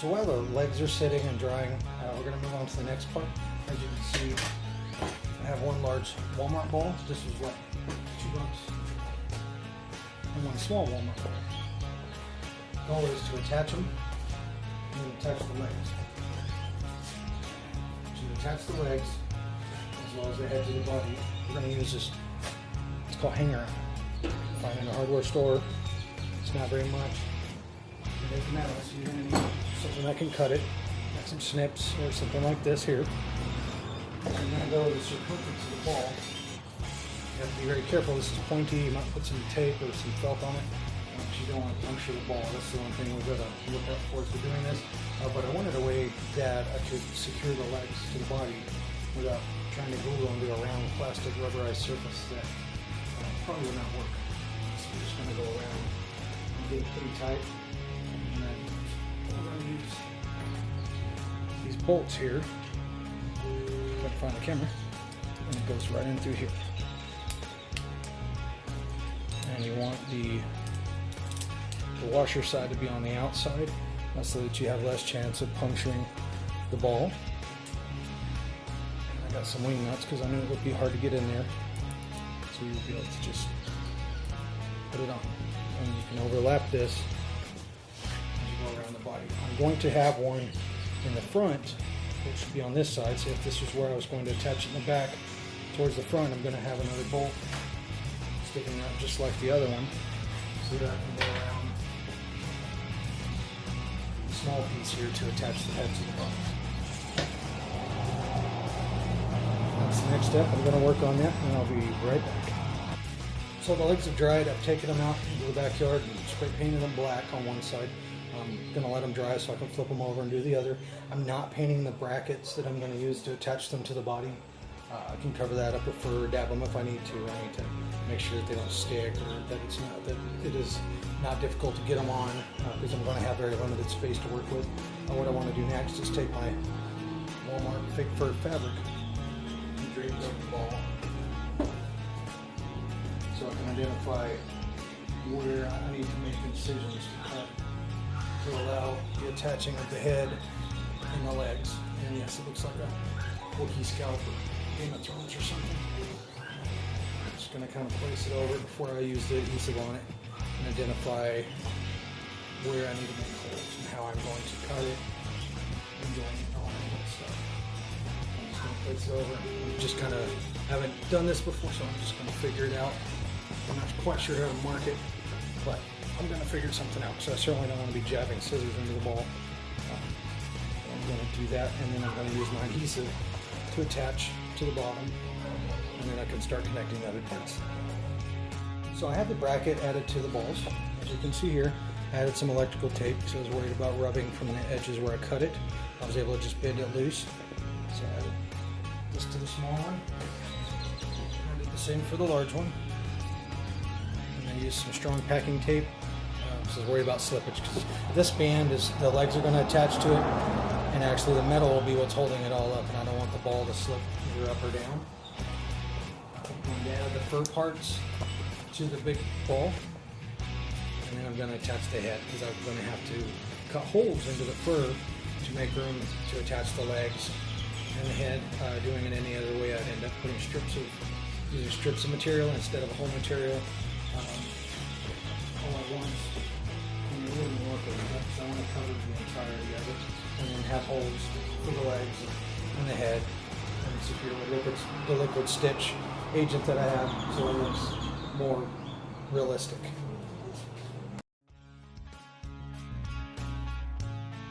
So while the legs are sitting and drying, we're going to move on to the next part. As you can see, I have one large Walmart ball. This is what, $2? And one small Walmart ball. The goal is to attach them and then attach the legs. To attach the legs, as well as the head to the body, we're going to use this, it's called hanger. Find in a hardware store. It's not very much. It is metal, so you're going to need something that can cut it. Got some snips or something like this here. And you're going to go to the circumference of the ball. You have to be very careful. This is pointy. You might put some tape or some felt on it. You don't want to puncture the ball. That's the one thing we've got to look out for as we're doing this. But I wanted a way that I could secure the legs to the body without trying to glue onto a round plastic rubberized surface that probably would not work. So we're just going to go around and get it pretty tight. And then we're going to use these bolts here. If I can find the camera. And it goes right in through here. And you want the washer side to be on the outside, so that you have less chance of puncturing the ball. I got some wing nuts because I knew it would be hard to get in there, so you'll be able to just put it on. And you can overlap this as you go around the body. I'm going to have one in the front, which should be on this side, so if this was where I was going to attach it in the back towards the front, I'm going to have another bolt sticking out just like the other one, so that I can go around small piece here to attach the head to the body. That's the next step. I'm going to work on that and I'll be right back. So the legs have dried. I've taken them out into the backyard and spray painted them black on one side. I'm going to let them dry so I can flip them over and do the other. I'm not painting the brackets that I'm going to use to attach them to the body. I can cover that up or dab them if I need to. I need to make sure that they don't stick or that it is not difficult to get them on because I'm going to have very limited space to work with. What I want to do next is take my Walmart fake fur fabric and drape over the ball so I can identify where I need to make incisions to cut to allow the attaching of the head and the legs. And yes, it looks like a Wookiee scalp or Game of Thrones or something. I'm just going to kind of place it over before I use the adhesive on it and identify where I need to make holes and how I'm going to cut it and join it and all that stuff. I'm just going to place it over. I just kind of haven't done this before, so I'm just going to figure it out. I'm not quite sure how to mark it, but I'm going to figure something out. So I certainly don't want to be jabbing scissors into the ball. I'm going to do that, and then I'm going to use my adhesive to attach to the bottom, and then I can start connecting the other parts. So I have the bracket added to the balls. As you can see here, I added some electrical tape because I was worried about rubbing from the edges where I cut it. I was able to just bend it loose. So I added this to the small one. I did the same for the large one. And then use some strong packing tape. I was worried about slippage because this band is, the legs are going to attach to it, and actually the metal will be what's holding it all up, and I don't want the ball to slip either up or down. I'm going to add the fur parts to the big ball, and then I'm going to attach the head because I'm going to have to cut holes into the fur to make room to attach the legs and the head. Doing it any other way, I'd end up putting using strips of material instead of a whole material all at once. And it wouldn't work with that, so I want to cover the entirety of it and then have holes for the legs and the head and secure the liquid stitch agent that I have so it looks more realistic.